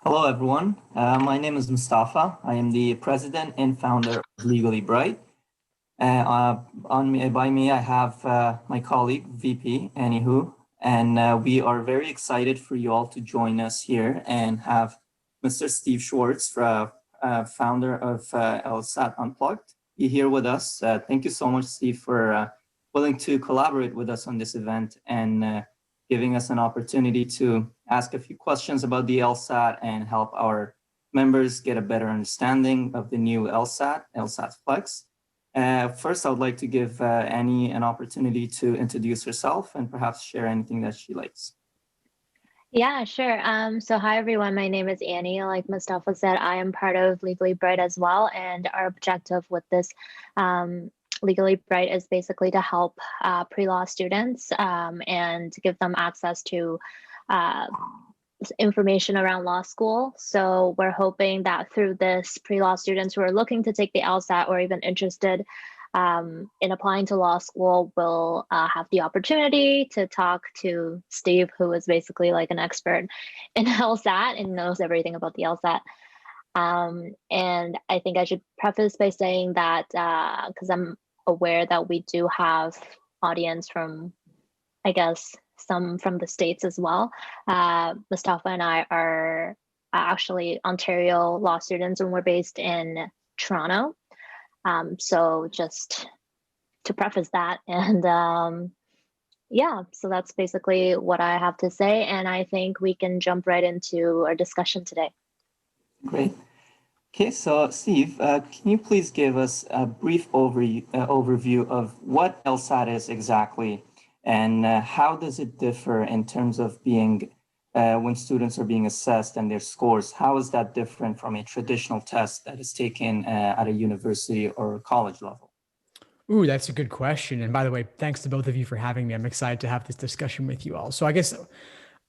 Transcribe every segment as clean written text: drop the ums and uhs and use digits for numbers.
Hello, everyone. My name is Mustafa. I am the president and founder of Legally Bright. By me, I have my colleague, VP, Anywho, and we are very excited for you all to join us here and have Mr. Steve Schwartz, founder of LSAT Unplugged, be here with us. Thank you so much, Steve, for willing to collaborate with us on this event and giving us an opportunity to ask a few questions about the LSAT and help our members get a better understanding of the new LSAT-Flex. First, I would like to give Annie an opportunity to introduce herself and perhaps share anything that she likes. Yeah, sure. So hi, everyone. My name is Annie. Like Mustafa said, I am part of Legally Bright as well. And our objective with this Legally Bright is basically to help pre-law students and to give them access to information around law school. So we're hoping that through this, pre-law students who are looking to take the LSAT or even interested in applying to law school will have the opportunity to talk to Steve, who is basically like an expert in LSAT and knows everything about the LSAT. And I think I should preface by saying that because I'm aware that we do have audience from, I guess, some from the States as well. Mustafa and I are actually Ontario law students, and we're based in Toronto. So just to preface that, and yeah, so that's basically what I have to say. And I think we can jump right into our discussion today. Great. Okay, so Steve, can you please give us a brief overview of what LSAT is exactly, and how does it differ in terms of being, when students are being assessed and their scores, how is that different from a traditional test that is taken at a university or college level? Ooh, that's a good question. And by the way, thanks to both of you for having me. I'm excited to have this discussion with you all. So I guess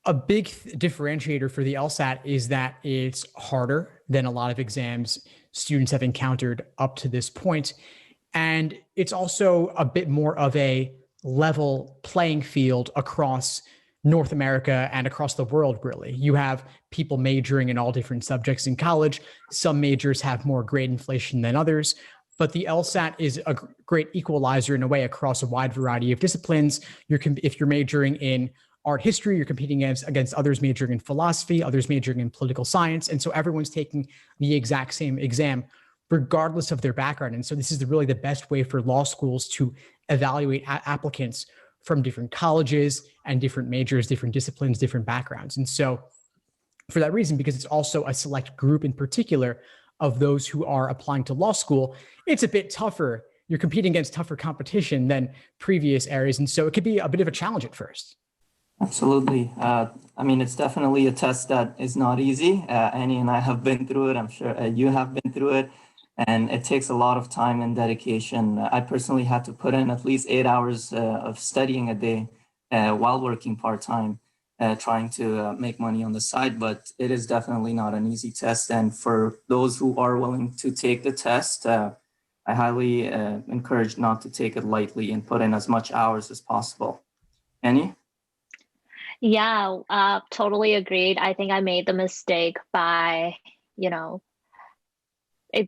a big differentiator for the LSAT is that it's harder than a lot of exams students have encountered up to this point. And it's also a bit more of a level playing field across North America and across the world, really. You have people majoring in all different subjects in college. Some majors have more grade inflation than others, but the LSAT is a great equalizer in a way across a wide variety of disciplines. If you're majoring in art history, you're competing against others majoring in philosophy, others majoring in political science. And so everyone's taking the exact same exam, regardless of their background. And so this is really the best way for law schools to evaluate applicants from different colleges and different majors, different disciplines, different backgrounds. And so for that reason, because it's also a select group in particular of those who are applying to law school, it's a bit tougher. You're competing against tougher competition than previous areas. And so it could be a bit of a challenge at first. Absolutely. I mean, it's definitely a test that is not easy. Annie and I have been through it. I'm sure you have been through it. And it takes a lot of time and dedication. I personally had to put in at least 8 hours of studying a day while working part-time, trying to make money on the side. But it is definitely not an easy test. And for those who are willing to take the test, I highly encourage not to take it lightly and put in as much hours as possible. Annie? Yeah, totally agreed. I think I made the mistake by,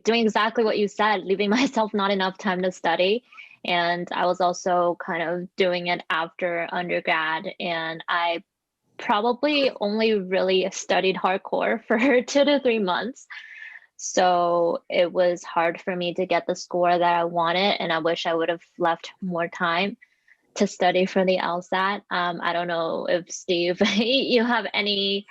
doing exactly what you said, leaving myself not enough time to study. And I was also kind of doing it after undergrad. And I probably only really studied hardcore for 2 to 3 months. So it was hard for me to get the score that I wanted. And I wish I would have left more time to study for the LSAT. I don't know if Steve, you have any,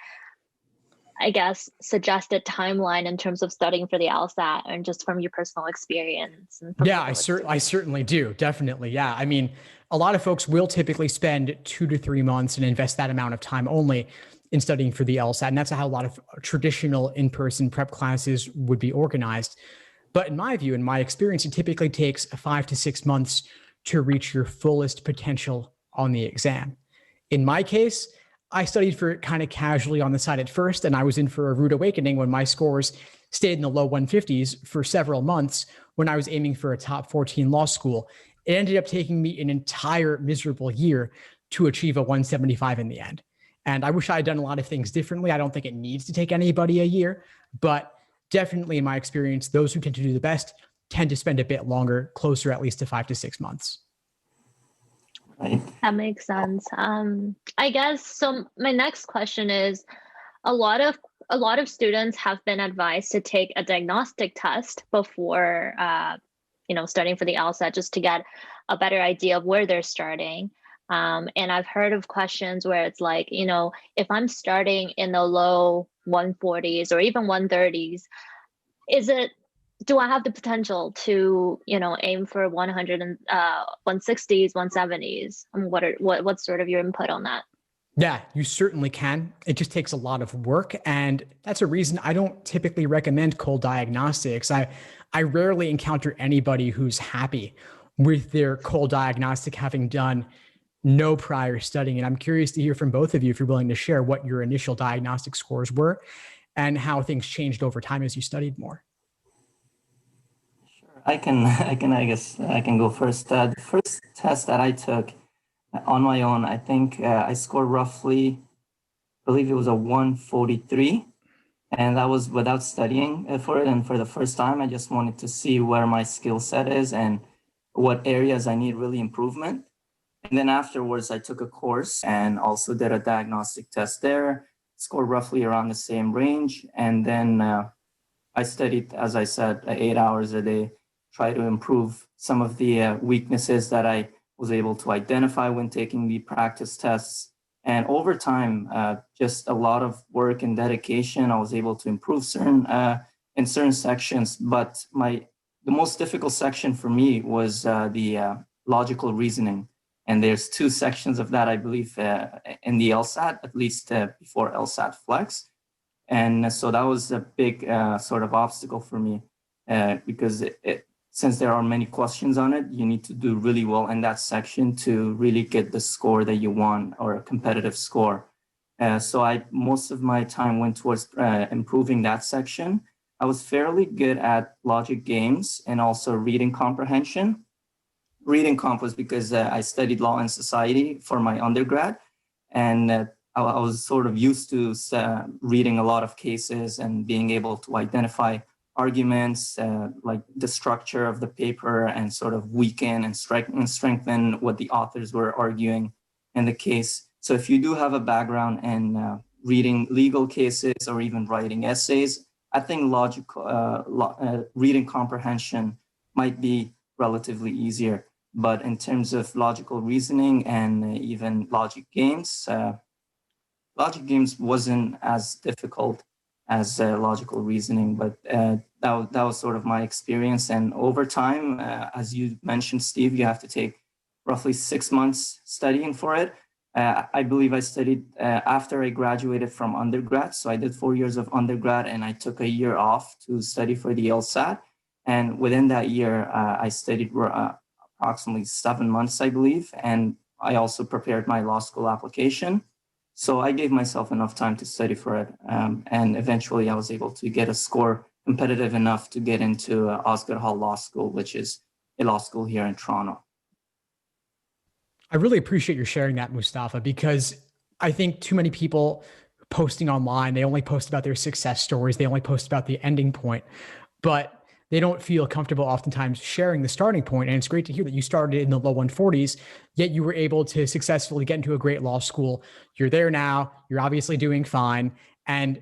I guess, suggested timeline in terms of studying for the LSAT and just from your personal experience? Yeah, I certainly do. Definitely. Yeah. I mean, a lot of folks will typically spend 2 to 3 months and invest that amount of time only in studying for the LSAT. And that's how a lot of traditional in-person prep classes would be organized. But in my view, in my experience, it typically takes 5 to 6 months to reach your fullest potential on the exam. In my case, I studied for it kind of casually on the side at first, and I was in for a rude awakening when my scores stayed in the low 150s for several months when I was aiming for a top 14 law school. it ended up taking me an entire miserable year to achieve a 175 in the end. And I wish I had done a lot of things differently. I don't think it needs to take anybody a year, but definitely in my experience, those who tend to do the best tend to spend a bit longer, closer at least to 5 to 6 months. Right. That makes sense. I guess so. My next question is, a lot of students have been advised to take a diagnostic test before, studying for the LSAT, just to get a better idea of where they're starting. And I've heard of questions where it's like, if I'm starting in the low 140s or even 130s, do I have the potential to, aim for 100 and 160s, 170s? What's sort of your input on that? Yeah, you certainly can. It just takes a lot of work. And that's a reason I don't typically recommend cold diagnostics. I rarely encounter anybody who's happy with their cold diagnostic having done no prior studying. And I'm curious to hear from both of you, if you're willing to share what your initial diagnostic scores were and how things changed over time as you studied more. Sure. I guess I can go first. The first test that I took on my own, I think I scored roughly, I believe it was a 143. And that was without studying for it. And for the first time, I just wanted to see where my skill set is and what areas I need really improvement. And then afterwards, I took a course and also did a diagnostic test there, scored roughly around the same range. And then I studied, as I said, 8 hours a day, try to improve some of the weaknesses that I was able to identify when taking the practice tests. And over time, just a lot of work and dedication, I was able to improve in certain sections. But the most difficult section for me was the logical reasoning. And there's 2 sections of that, I believe, in the LSAT, at least before LSAT-Flex. And so that was a big sort of obstacle for me because since there are many questions on it, you need to do really well in that section to really get the score that you want, or a competitive score. So most of my time went towards improving that section. I was fairly good at logic games and also reading comprehension. Reading comp was because I studied law and society for my undergrad, and I was sort of used to reading a lot of cases and being able to identify arguments, like the structure of the paper, and sort of weaken and strengthen what the authors were arguing in the case. So if you do have a background in reading legal cases or even writing essays, I think reading comprehension might be relatively easier. But in terms of logical reasoning and even logic games wasn't as difficult as logical reasoning, but that was sort of my experience. And over time, as you mentioned, Steve, you have to take roughly 6 months studying for it. I believe I studied after I graduated from undergrad. So I did 4 years of undergrad and I took a year off to study for the LSAT. And within that year, I studied approximately 7 months, I believe. And I also prepared my law school application. So I gave myself enough time to study for it. And eventually I was able to get a score competitive enough to get into Osgoode Hall Law School, which is a law school here in Toronto. I really appreciate your sharing that, Mustafa, because I think too many people posting online, they only post about their success stories. They only post about the ending point, but they don't feel comfortable oftentimes sharing the starting point. And it's great to hear that you started in the low 140s, yet you were able to successfully get into a great law school. You're there now, you're obviously doing fine, and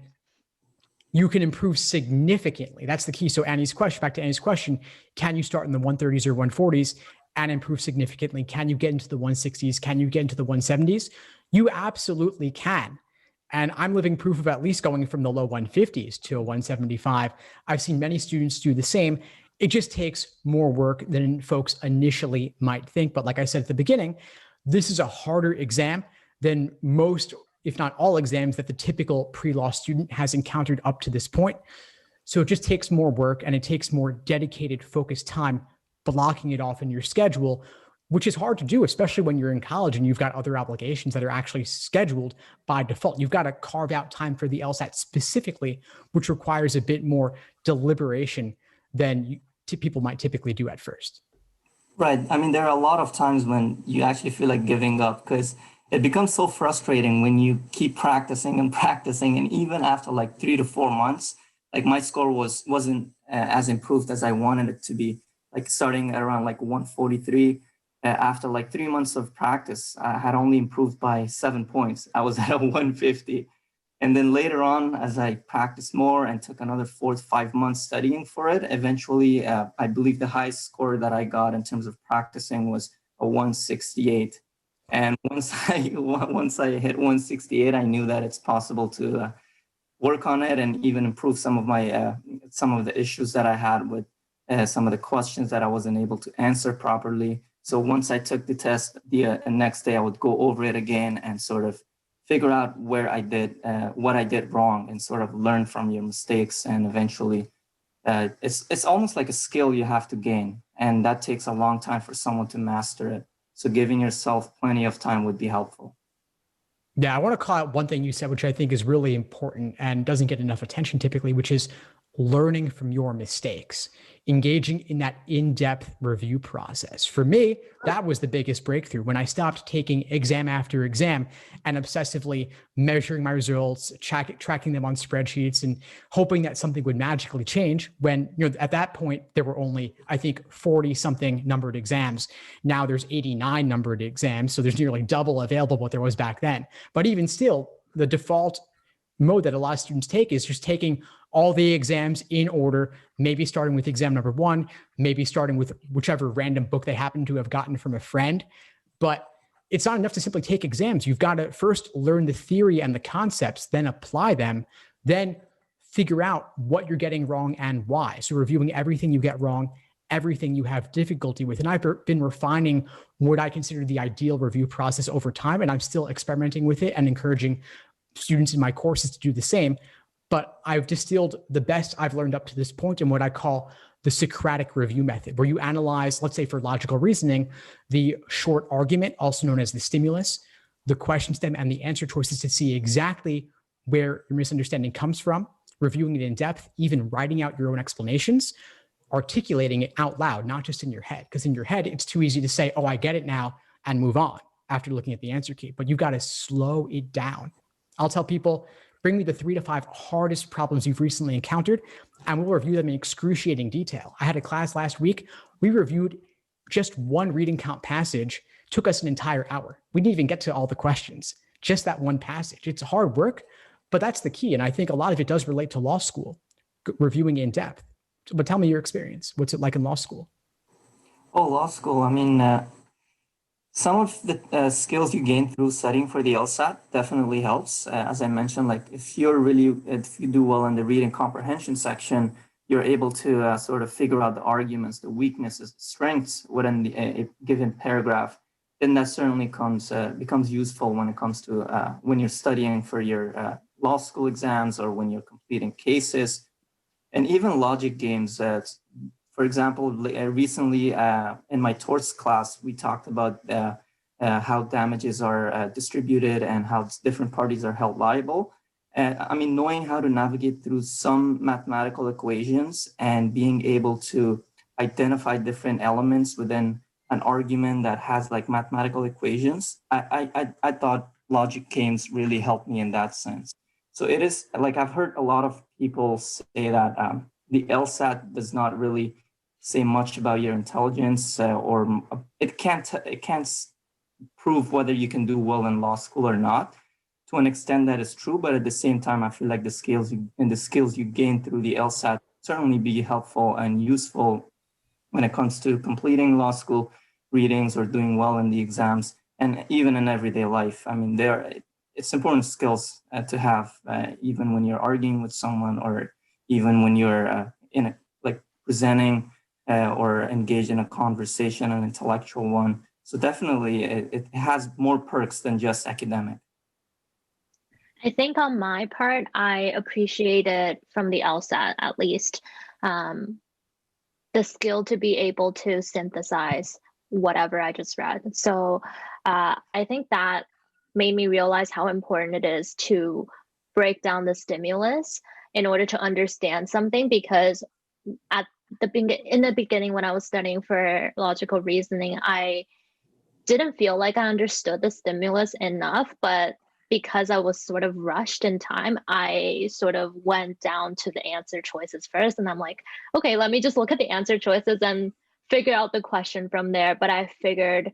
you can improve significantly. That's the key. So back to Annie's question, can you start in the 130s or 140s and improve significantly? Can you get into the 160s? Can you get into the 170s? You absolutely can. And I'm living proof of at least going from the low 150s to a 175. I've seen many students do the same. It just takes more work than folks initially might think. But like I said at the beginning, this is a harder exam than most, if not all, exams that the typical pre-law student has encountered up to this point. So it just takes more work and it takes more dedicated, focused time blocking it off in your schedule, which is hard to do, especially when you're in college and you've got other obligations that are actually scheduled by default. You've got to carve out time for the LSAT specifically, which requires a bit more deliberation than people might typically do at first. Right. I mean, there are a lot of times when you actually feel like giving up because it becomes so frustrating when you keep practicing and practicing. And even after like 3 to 4 months, like my score wasn't as improved as I wanted it to be. Like starting at around like 143, after like 3 months of practice, I had only improved by 7 points. I was at a 150. And then later on, as I practiced more and took another 4 to 5 months studying for it, eventually, I believe the highest score that I got in terms of practicing was a 168. And once I hit 168, I knew that it's possible to work on it and even improve some of the issues that I had with some of the questions that I wasn't able to answer properly. So once I took the test, the next day I would go over it again and sort of figure out where I did what I did wrong and sort of learn from your mistakes. And eventually, it's almost like a skill you have to gain, and that takes a long time for someone to master it. So giving yourself plenty of time would be helpful. Yeah, I want to call out one thing you said, which I think is really important and doesn't get enough attention typically, which is learning from your mistakes, engaging in that in-depth review process. For me, that was the biggest breakthrough when I stopped taking exam after exam and obsessively measuring my results, tracking them on spreadsheets and hoping that something would magically change when, at that point, there were only, I think, 40 something numbered exams. Now there's 89 numbered exams. So there's nearly double available what there was back then. But even still, the default mode that a lot of students take is just taking all the exams in order, maybe starting with exam number one, maybe starting with whichever random book they happen to have gotten from a friend. But it's not enough to simply take exams. You've got to first learn the theory and the concepts, then apply them, then figure out what you're getting wrong and why. So reviewing everything you get wrong, everything you have difficulty with. And I've been refining what I consider the ideal review process over time, and I'm still experimenting with it and encouraging students in my courses to do the same. But I've distilled the best I've learned up to this point in what I call the Socratic review method, where you analyze, let's say for logical reasoning, the short argument, also known as the stimulus, the question stem, and the answer choices to see exactly where your misunderstanding comes from, reviewing it in depth, even writing out your own explanations, articulating it out loud, not just in your head. Because in your head, it's too easy to say, oh, I get it now, and move on after looking at the answer key. But you've got to slow it down. I'll tell people, bring me the 3 to 5 hardest problems you've recently encountered, and we'll review them in excruciating detail. I had a class last week. We reviewed just one reading count passage, took us an entire hour. We didn't even get to all the questions, just that one passage. It's hard work, but that's the key. And I think a lot of it does relate to law school, reviewing in depth. But tell me your experience. What's it like in law school? Oh, law school. I mean, some of the skills you gain through studying for the LSAT definitely helps. As I mentioned, like if you do well in the reading comprehension section, you're able to sort of figure out the arguments, the weaknesses, the strengths within a given paragraph. Then that certainly becomes useful when it comes to when you're studying for your law school exams or when you're completing cases, and even logic games. For example, recently in my torts class, we talked about how damages are distributed and how different parties are held liable. I mean, knowing how to navigate through some mathematical equations and being able to identify different elements within an argument that has like mathematical equations, I thought logic games really helped me in that sense. So it is like I've heard a lot of people say that the LSAT does not really say much about your intelligence, or it can't prove whether you can do well in law school or not. To an extent, that is true, but at the same time, I feel like the skills you gain through the LSAT certainly be helpful and useful when it comes to completing law school readings or doing well in the exams, and even in everyday life. I mean, it's important skills to have, even when you're arguing with someone, or even when you're presenting or engaged in a conversation, an intellectual one. So definitely it has more perks than just academic. I think on my part, I appreciated from the LSAT at least the skill to be able to synthesize whatever I just read. So I think that made me realize how important it is to break down the stimulus in order to understand something, because at in the beginning when I was studying for logical reasoning, I didn't feel like I understood the stimulus enough, but because I was sort of rushed in time, I sort of went down to the answer choices first. And I'm like, okay, let me just look at the answer choices and figure out the question from there. But I figured,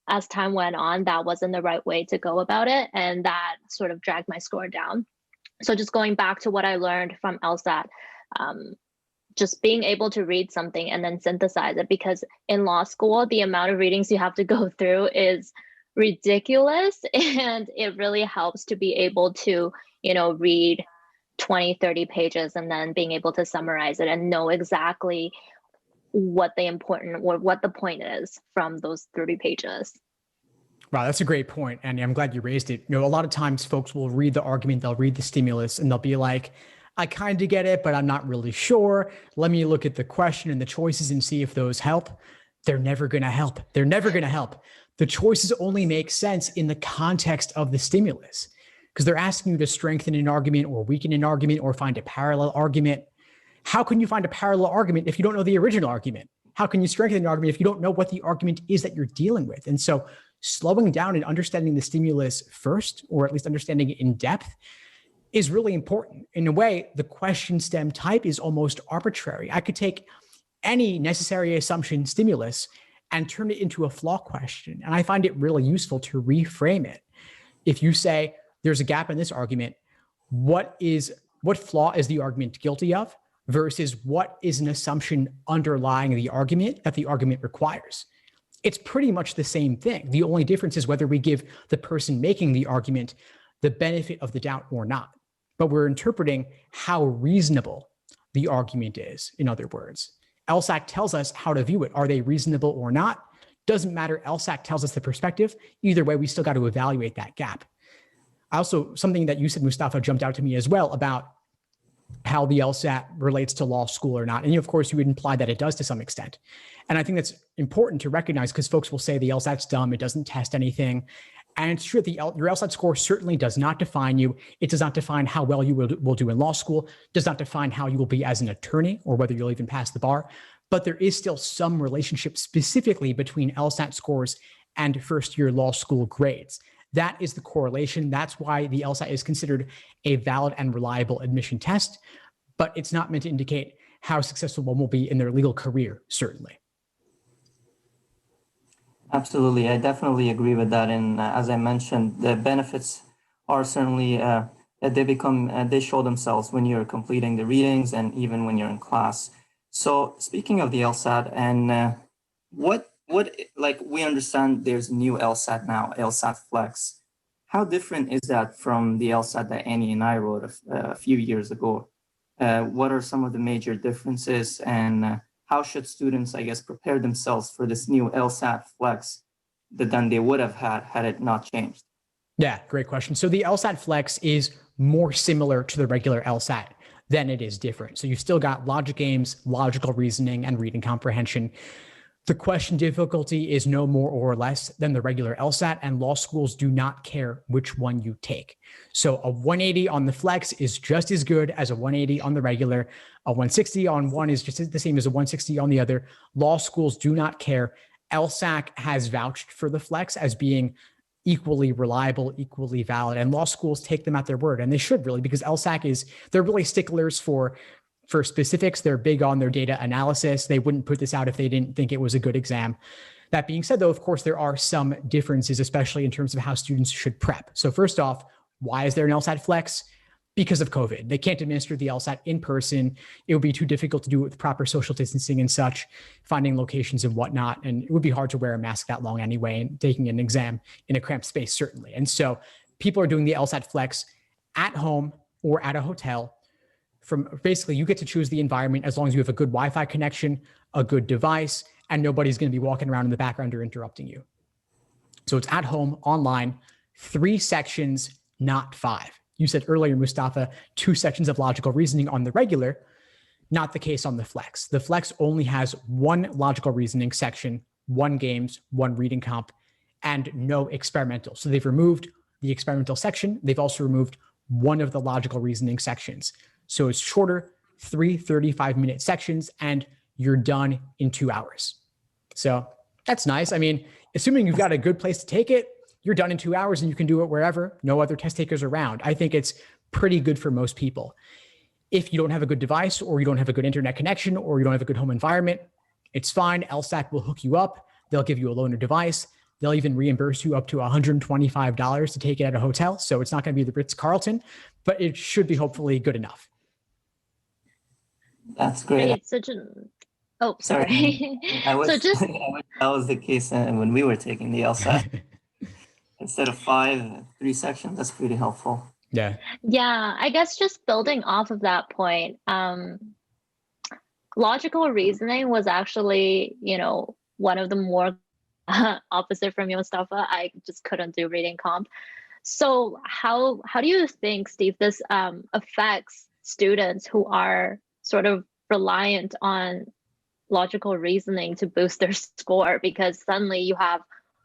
as time went on, that wasn't the right way to go about it. And that sort of dragged my score down. So just going back to what I learned from LSAT, just being able to read something and then synthesize it, because in law school, the amount of readings you have to go through is ridiculous. And it really helps to be able to, read 20, 30 pages and then being able to summarize it and know exactly what the point is from those 30 pages. Wow, that's a great point, Annie. I'm glad you raised it. A lot of times folks will read the argument, they'll read the stimulus, and they'll be like, I kind of get it, but I'm not really sure. Let me look at the question and the choices and see if those help. They're never going to help. They're never going to help. The choices only make sense in the context of the stimulus, because they're asking you to strengthen an argument or weaken an argument or find a parallel argument. How can you find a parallel argument if you don't know the original argument? How can you strengthen an argument if you don't know what the argument is that you're dealing with? And so slowing down and understanding the stimulus first, or at least understanding it in depth, is really important. In a way, the question stem type is almost arbitrary. I could take any necessary assumption stimulus and turn it into a flaw question. And I find it really useful to reframe it. If you say there's a gap in this argument, what flaw is the argument guilty of versus what is an assumption underlying the argument that the argument requires? It's pretty much the same thing. The only difference is whether we give the person making the argument the benefit of the doubt or not. But we're interpreting how reasonable the argument is, in other words. LSAT tells us how to view it. Are they reasonable or not? Doesn't matter. LSAT tells us the perspective. Either way, we still got to evaluate that gap. Also, something that you said, Mustafa, jumped out to me as well about how the LSAT relates to law school or not. And of course, you would imply that it does to some extent. And I think that's important to recognize, because folks will say the LSAT's dumb, it doesn't test anything. And it's true, your LSAT score certainly does not define you. It does not define how well you will do in law school, does not define how you will be as an attorney or whether you'll even pass the bar. But there is still some relationship specifically between LSAT scores and first-year law school grades. That is the correlation. That's why the LSAT is considered a valid and reliable admission test, but it's not meant to indicate how successful one will be in their legal career, certainly. Absolutely. I definitely agree with that. And as I mentioned, the benefits are certainly, they show themselves when you're completing the readings and even when you're in class. So speaking of the LSAT, and we understand there's a new LSAT now, LSAT-Flex. How different is that from the LSAT that Annie and I wrote a few years ago? What are some of the major differences, and how should students, I guess, prepare themselves for this new LSAT-Flex than they would have had it not changed? Yeah, great question. So the LSAT-Flex is more similar to the regular LSAT than it is different. So you've still got logic games, logical reasoning, and reading comprehension. The question difficulty is no more or less than the regular LSAT, and law schools do not care which one you take. So a 180 on the Flex is just as good as a 180 on the regular. A 160 on one is just the same as a 160 on the other. Law schools do not care. LSAC has vouched for the Flex as being equally reliable, equally valid, and law schools take them at their word, and they should really, because they're really sticklers for specifics. They're big on their data analysis. They wouldn't put this out if they didn't think it was a good exam. That being said, though, of course, there are some differences, especially in terms of how students should prep. So first off, why is there an LSAT Flex? Because of COVID. They can't administer the LSAT in person. It would be too difficult to do it with proper social distancing and such, finding locations and whatnot. And it would be hard to wear a mask that long anyway, and taking an exam in a cramped space, certainly. And so people are doing the LSAT Flex at home or at a hotel. From basically, you get to choose the environment as long as you have a good Wi-Fi connection, a good device, and nobody's going to be walking around in the background or interrupting you. So it's at home, online, 3 sections, not 5. You said earlier, Mustafa, 2 sections of logical reasoning on the regular, not the case on the Flex. The Flex only has 1 logical reasoning section, 1 games, 1 reading comp, and no experimental. So they've removed the experimental section. They've also removed one of the logical reasoning sections. So it's shorter, 3 35-minute sections, and you're done in 2 hours. So that's nice. I mean, assuming you've got a good place to take it, you're done in 2 hours and you can do it wherever, no other test takers around. I think it's pretty good for most people. If you don't have a good device, or you don't have a good internet connection, or you don't have a good home environment, it's fine. LSAT will hook you up. They'll give you a loaner device. They'll even reimburse you up to $125 to take it at a hotel. So it's not going to be the Ritz-Carlton, but it should be hopefully good enough. That's great. Great. Oh, sorry. I So wish, just I wish that was the case when we were taking the LSAT. Instead of 5, 3 sections, that's pretty helpful. Yeah. Yeah, I guess just building off of that point, logical reasoning was actually, one of the more opposite from you, Mustafa. I just couldn't do reading comp. So how do you think, Steve, this affects students who are sort of reliant on logical reasoning to boost their score? Because suddenly you have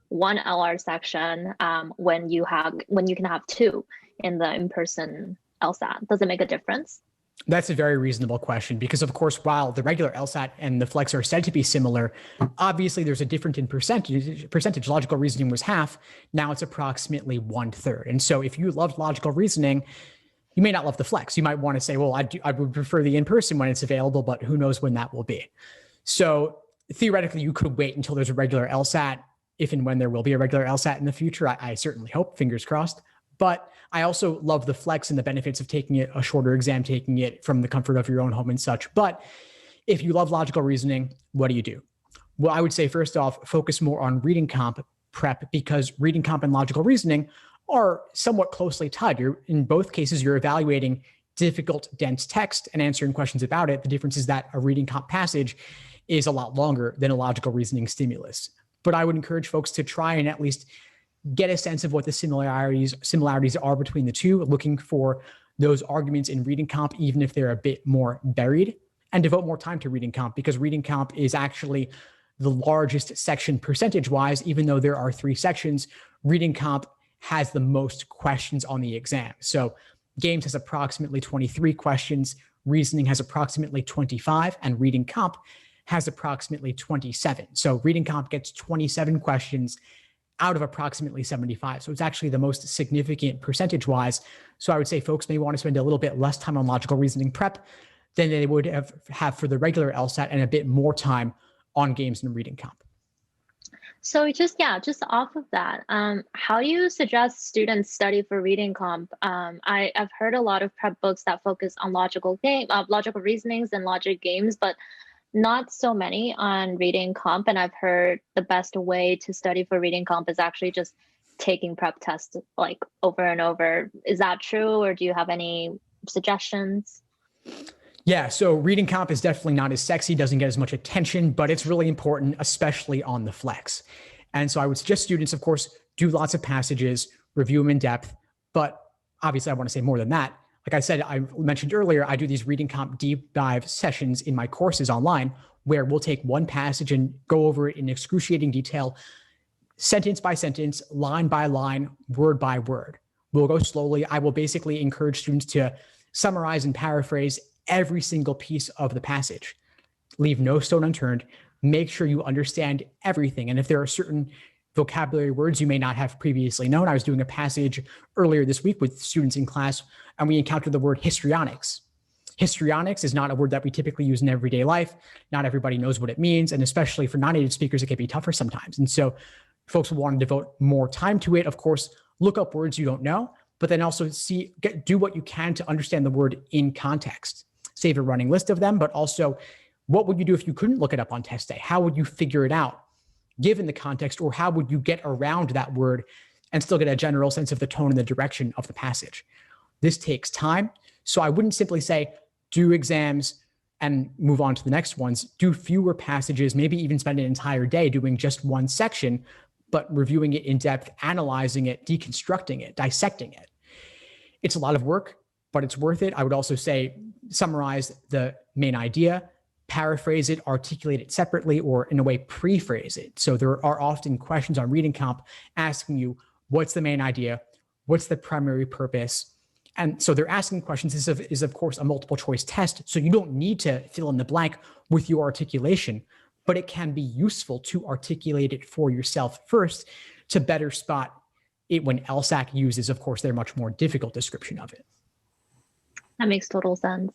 one LR section when you can have 2 in the in-person LSAT. Does it make a difference? That's a very reasonable question, because of course, while the regular LSAT and the Flex are said to be similar, obviously there's a difference in percentage. Logical reasoning was half. Now it's approximately 1/3. And so if you loved logical reasoning, you may not love the Flex. You might want to say, well, I would prefer the in-person when it's available, but who knows when that will be. So theoretically, you could wait until there's a regular LSAT, if and when there will be a regular LSAT in the future. I certainly hope, fingers crossed. But I also love the Flex and the benefits of taking it a shorter exam, taking it from the comfort of your own home and such. But if you love logical reasoning, what do? Well, I would say, first off, focus more on reading comp prep, because reading comp and logical reasoning are somewhat closely tied. In both cases, you're evaluating difficult, dense text and answering questions about it. The difference is that a reading comp passage is a lot longer than a logical reasoning stimulus. But I would encourage folks to try and at least get a sense of what the similarities are between the two, looking for those arguments in reading comp, even if they're a bit more buried, and devote more time to reading comp, because reading comp is actually the largest section percentage-wise. Even though there are 3 sections, reading comp has the most questions on the exam. So games has approximately 23 questions, reasoning has approximately 25, and reading comp has approximately 27. So reading comp gets 27 questions out of approximately 75. So it's actually the most significant percentage-wise. So I would say folks may want to spend a little bit less time on logical reasoning prep than they would have for the regular LSAT, and a bit more time on games and reading comp. So just off of that, how do you suggest students study for reading comp? I've heard a lot of prep books that focus on logical reasonings and logic games, but not so many on reading comp. And I've heard the best way to study for reading comp is actually just taking prep tests like over and over. Is that true, or do you have any suggestions? Yeah, so reading comp is definitely not as sexy, doesn't get as much attention, but it's really important, especially on the Flex. And so I would suggest students, of course, do lots of passages, review them in depth, but obviously I want to say more than that. Like I said, I mentioned earlier, I do these reading comp deep dive sessions in my courses online, where we'll take one passage and go over it in excruciating detail, sentence by sentence, line by line, word by word. We'll go slowly. I will basically encourage students to summarize and paraphrase every single piece of the passage. Leave no stone unturned. Make sure you understand everything. And if there are certain vocabulary words you may not have previously known. I was doing a passage earlier this week with students in class, and we encountered the word histrionics. Histrionics is not a word that we typically use in everyday life. Not everybody knows what it means. And especially for non-native speakers, it can be tougher sometimes. And so folks will want to devote more time to it. Of course, look up words you don't know, but then also do what you can to understand the word in context. Save a running list of them, but also what would you do if you couldn't look it up on test day? How would you figure it out given the context, or how would you get around that word and still get a general sense of the tone and the direction of the passage? This takes time. So I wouldn't simply say, do exams and move on to the next ones. Do fewer passages, maybe even spend an entire day doing just one section, but reviewing it in depth, analyzing it, deconstructing it, dissecting it. It's a lot of work, but it's worth it. I would also say, summarize the main idea, paraphrase it, articulate it separately, or in a way, pre-phrase it. So there are often questions on reading comp asking you, what's the main idea? What's the primary purpose? And so they're asking questions. This is of course a multiple choice test. So you don't need to fill in the blank with your articulation, but it can be useful to articulate it for yourself first to better spot it when LSAC uses, of course, their much more difficult description of it. That makes total sense.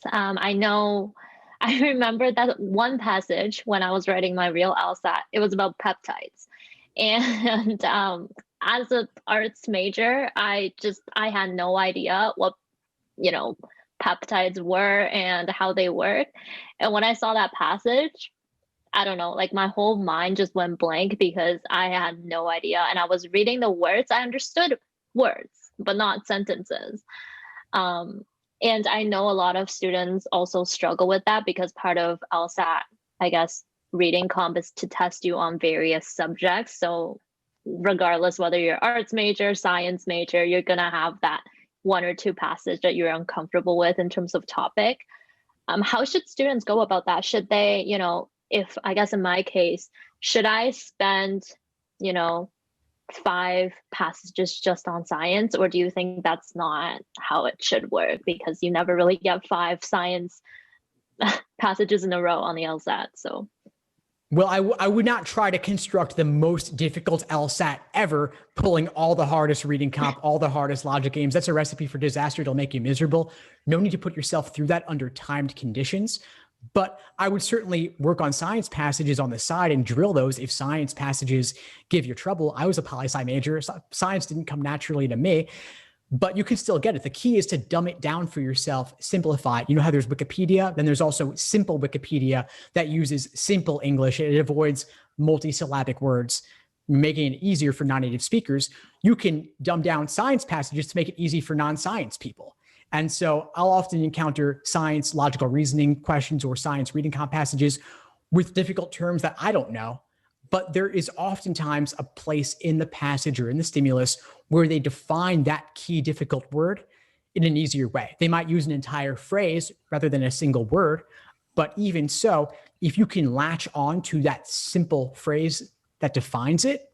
I remember that one passage when I was writing my real LSAT. It was about peptides, and as an arts major, I had no idea what peptides were and how they work. And when I saw that passage, I don't know, like my whole mind just went blank because I had no idea. And I was reading the words. I understood words, but not sentences. And I know a lot of students also struggle with that because part of LSAT, I guess, reading comp is to test you on various subjects. So regardless whether you're arts major, science major, you're going to have that one or two passage that you're uncomfortable with in terms of topic. How should students go about that? Should they, if I guess in my case, should I spend, 5 passages just on science, or do you think that's not how it should work because you never really get 5 science passages in a row on the LSAT? So. Well, I would not try to construct the most difficult LSAT ever, pulling all the hardest reading comp, all the hardest logic games. That's a recipe for disaster. It'll make you miserable. No need to put yourself through that under timed conditions. But I would certainly work on science passages on the side and drill those if science passages give you trouble. I was a poli-sci major. Science didn't come naturally to me, but you can still get it. The key is to dumb it down for yourself, simplify it. You know how there's Wikipedia? Then there's also simple Wikipedia that uses simple English. It avoids multisyllabic words, making it easier for non-native speakers. You can dumb down science passages to make it easy for non-science people. And so I'll often encounter science, logical reasoning questions or science reading comp passages with difficult terms that I don't know. But there is oftentimes a place in the passage or in the stimulus where they define that key difficult word in an easier way. They might use an entire phrase rather than a single word. But even so, if you can latch on to that simple phrase that defines it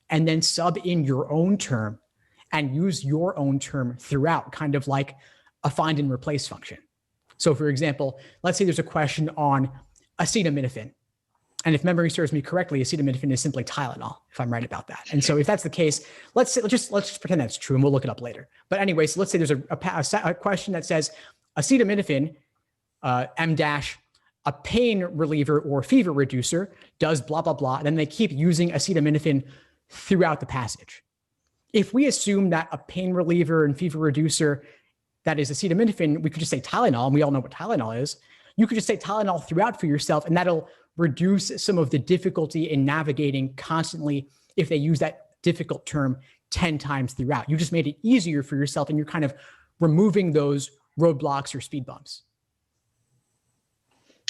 and then sub in your own term and use your own term throughout, kind of like a find and replace function. So for example, let's say there's a question on acetaminophen. And if memory serves me correctly, acetaminophen is simply Tylenol, if I'm right about that. And so if that's the case, let's just pretend that's true and we'll look it up later. But anyway, so let's say there's a question that says acetaminophen, M dash, a pain reliever or fever reducer does blah, blah, blah. And then they keep using acetaminophen throughout the passage. If we assume that a pain reliever and fever reducer that is acetaminophen, we could just say Tylenol, and we all know what Tylenol is. You could just say Tylenol throughout for yourself, and that'll reduce some of the difficulty in navigating constantly if they use that difficult term 10 times throughout. You just made it easier for yourself, and you're kind of removing those roadblocks or speed bumps.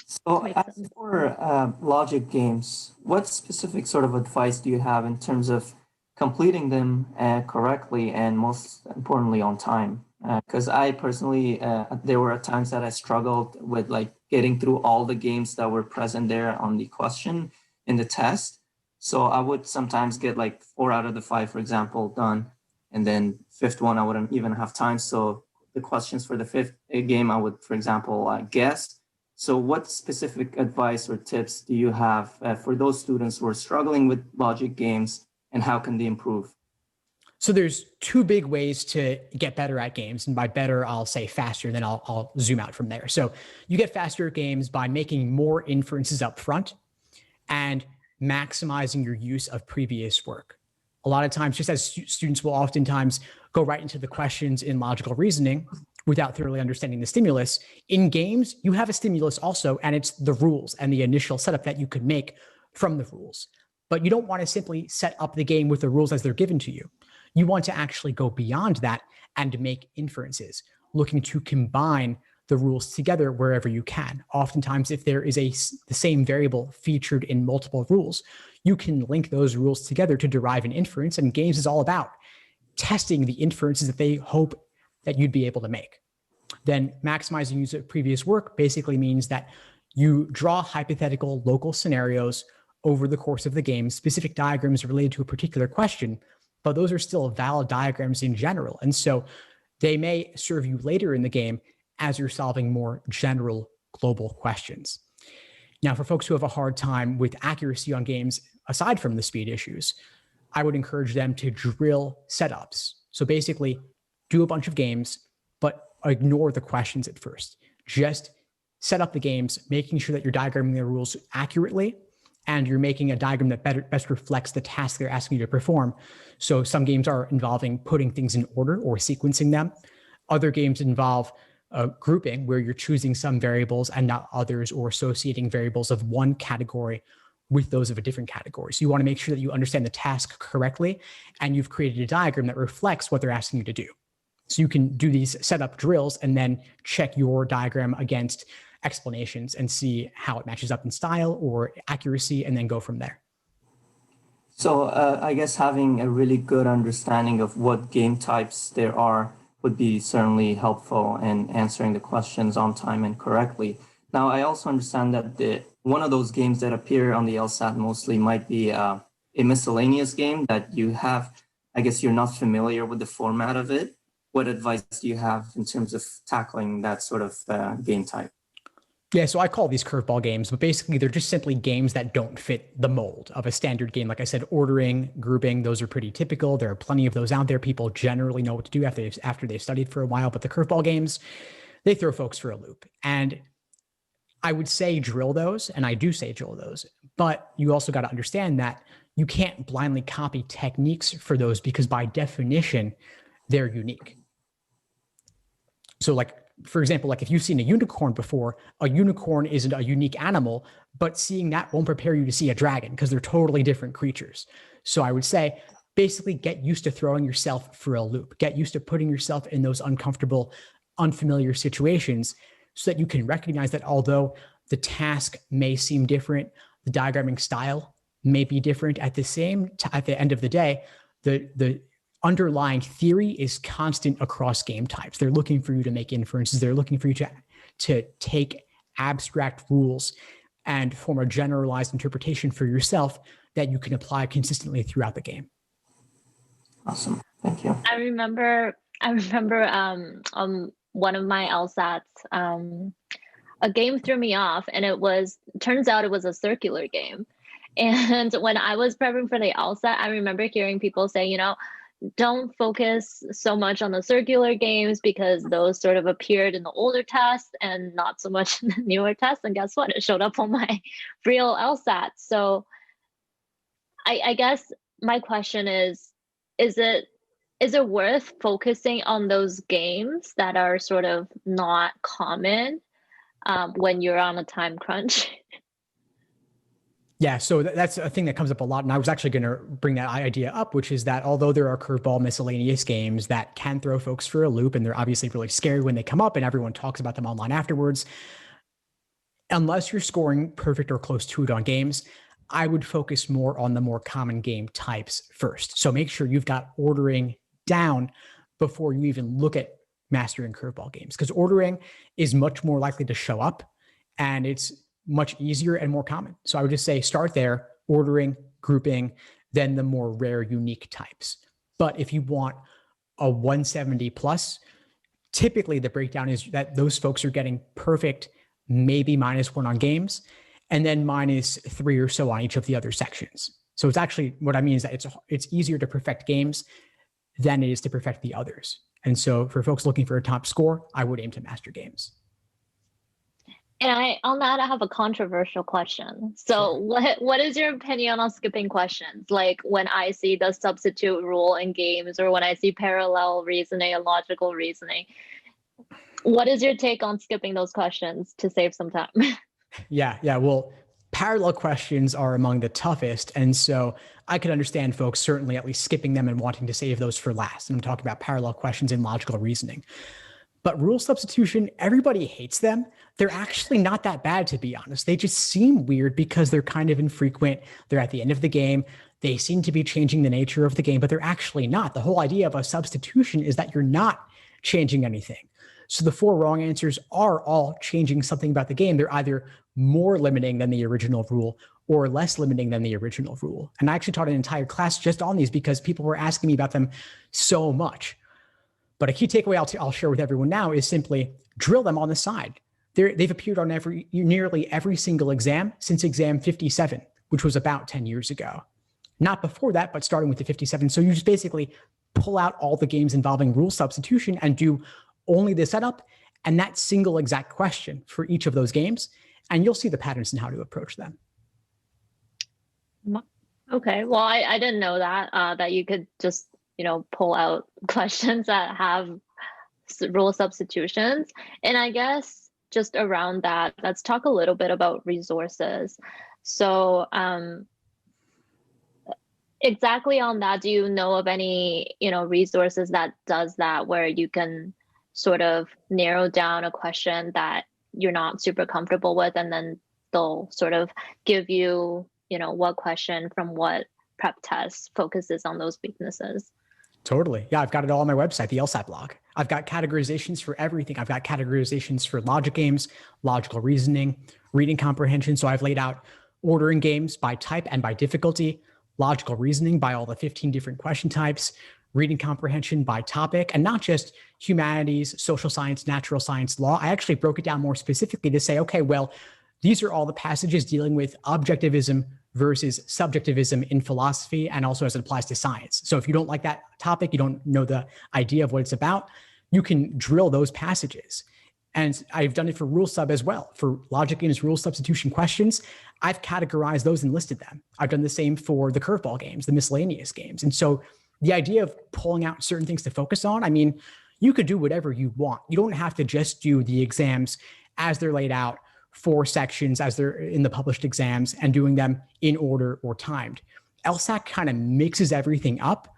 So as for logic games, what specific sort of advice do you have in terms of completing them correctly and most importantly on time? Because I personally, there were times that I struggled with like getting through all the games that were present there on the question in the test. So I would sometimes get like 4 out of the 5, for example, done. And then 5th one, I wouldn't even have time. So the questions for the 5th game, I would, for example, guess. So what specific advice or tips do you have for those students who are struggling with logic games, and how can they improve? So there's 2 big ways to get better at games. And by better, I'll say faster, then I'll zoom out from there. So you get faster at games by making more inferences up front and maximizing your use of previous work. A lot of times, just as students will oftentimes go right into the questions in logical reasoning without thoroughly understanding the stimulus, in games, you have a stimulus also, and it's the rules and the initial setup that you could make from the rules. But you don't want to simply set up the game with the rules as they're given to you. You want to actually go beyond that and make inferences, looking to combine the rules together wherever you can. Oftentimes, if there is the same variable featured in multiple rules, you can link those rules together to derive an inference. And games is all about testing the inferences that they hope that you'd be able to make. Then maximizing use of previous work basically means that you draw hypothetical local scenarios over the course of the game, specific diagrams related to a particular question, but those are still valid diagrams in general. And so They may serve you later in the game as you're solving more general global questions. Now, for folks who have a hard time with accuracy on games, aside from the speed issues, I would encourage them to drill setups. So basically, do a bunch of games, but ignore the questions at first. Just set up the games, making sure that you're diagramming the rules accurately, and you're making a diagram that best reflects the task they're asking you to perform. So some games are involving putting things in order or sequencing them. Other games involve grouping, where you're choosing some variables and not others, or associating variables of one category with those of a different category. So you want to make sure that you understand the task correctly, and you've created a diagram that reflects what they're asking you to do. So you can do these setup drills and then check your diagram against explanations and see how it matches up in style or accuracy, and then go from there. So I guess having a really good understanding of what game types there are would be certainly helpful in answering the questions on time and correctly. Now, I also understand that one of those games that appear on the LSAT mostly might be a miscellaneous game that you have. I guess you're not familiar with the format of it. What advice do you have in terms of tackling that sort of game type? Yeah, so I call these curveball games, but basically they're just simply games that don't fit the mold of a standard game. Like I said, ordering, grouping, those are pretty typical. There are plenty of those out there. People generally know what to do after they've studied for a while, but the curveball games, they throw folks for a loop. And I would say drill those, and I do say drill those, but you also got to understand that you can't blindly copy techniques for those, because by definition, they're unique. So like, for example, like if you've seen a unicorn before, a unicorn isn't a unique animal, but seeing that won't prepare you to see a dragon, because they're totally different creatures. So I would say basically get used to throwing yourself for a loop. Get used to putting yourself in those uncomfortable, unfamiliar situations, so that you can recognize that although the task may seem different, the diagramming style may be different, at the end of the day, the underlying theory is constant across game types. They're looking for you to make inferences. They're looking for you to take abstract rules and form a generalized interpretation for yourself that you can apply consistently throughout the game. Awesome. Thank you. I remember on one of my LSATs, a game threw me off, and turns out it was a circular game. And when I was prepping for the LSAT, I remember hearing people say, don't focus so much on the circular games, because those sort of appeared in the older tests and not so much in the newer tests. And guess what? It showed up on my real LSAT. So I guess my question is it worth focusing on those games that are sort of not common when you're on a time crunch? Yeah, so that's a thing that comes up a lot. And I was actually going to bring that idea up, which is that although there are curveball miscellaneous games that can throw folks for a loop, and they're obviously really scary when they come up and everyone talks about them online afterwards, unless you're scoring perfect or close to it on games, I would focus more on the more common game types first. So make sure you've got ordering down before you even look at mastering curveball games, because ordering is much more likely to show up, and it's much easier and more common. So I would just say start there, ordering, grouping, then the more rare, unique types. But if you want a 170 plus, typically the breakdown is that those folks are getting perfect, maybe -1 on games, and then -3 or so on each of the other sections. So it's actually, what I mean is that it's easier to perfect games than it is to perfect the others. And so for folks looking for a top score, I would aim to master games. And on that, I have a controversial question. So sure. What is your opinion on skipping questions? Like when I see the substitute rule in games, or when I see parallel reasoning and logical reasoning, what is your take on skipping those questions to save some time? Yeah. Well, parallel questions are among the toughest. And so I could understand folks certainly at least skipping them and wanting to save those for last. And I'm talking about parallel questions in logical reasoning. But rule substitution, everybody hates them. They're actually not that bad, to be honest. They just seem weird because they're kind of infrequent. They're at the end of the game. They seem to be changing the nature of the game, but they're actually not. The whole idea of a substitution is that you're not changing anything. So the 4 wrong answers are all changing something about the game. They're either more limiting than the original rule or less limiting than the original rule. And I actually taught an entire class just on these because people were asking me about them so much. But a key takeaway I'll share with everyone now is simply drill them on the side. They've appeared on nearly every single exam since exam 57, which was about 10 years ago. Not before that, but starting with the 57. So you just basically pull out all the games involving rule substitution and do only the setup and that single exact question for each of those games, and you'll see the patterns in how to approach them. Okay, well, I didn't know that, that you could just, pull out questions that have rule substitutions. And I guess just around that, let's talk a little bit about resources. So exactly on that, do you know of any, resources that does that, where you can sort of narrow down a question that you're not super comfortable with, and then they'll sort of give you, what question from what prep test focuses on those weaknesses? Totally. Yeah, I've got it all on my website, the LSAT blog. I've got categorizations for everything. I've got categorizations for logic games, logical reasoning, reading comprehension. So I've laid out ordering games by type and by difficulty, logical reasoning by all the 15 different question types, reading comprehension by topic, and not just humanities, social science, natural science, law. I actually broke it down more specifically to say, okay, well, these are all the passages dealing with objectivism versus subjectivism in philosophy, and also as it applies to science. So if you don't like that topic, you don't know the idea of what it's about, you can drill those passages. And I've done it for rule sub as well. For logic games, rule substitution questions, I've categorized those and listed them. I've done the same for the curveball games, the miscellaneous games. And so the idea of pulling out certain things to focus on, I mean, you could do whatever you want. You don't have to just do the exams as they're laid out, 4 sections as they're in the published exams, and doing them in order or timed. LSAT kind of mixes everything up,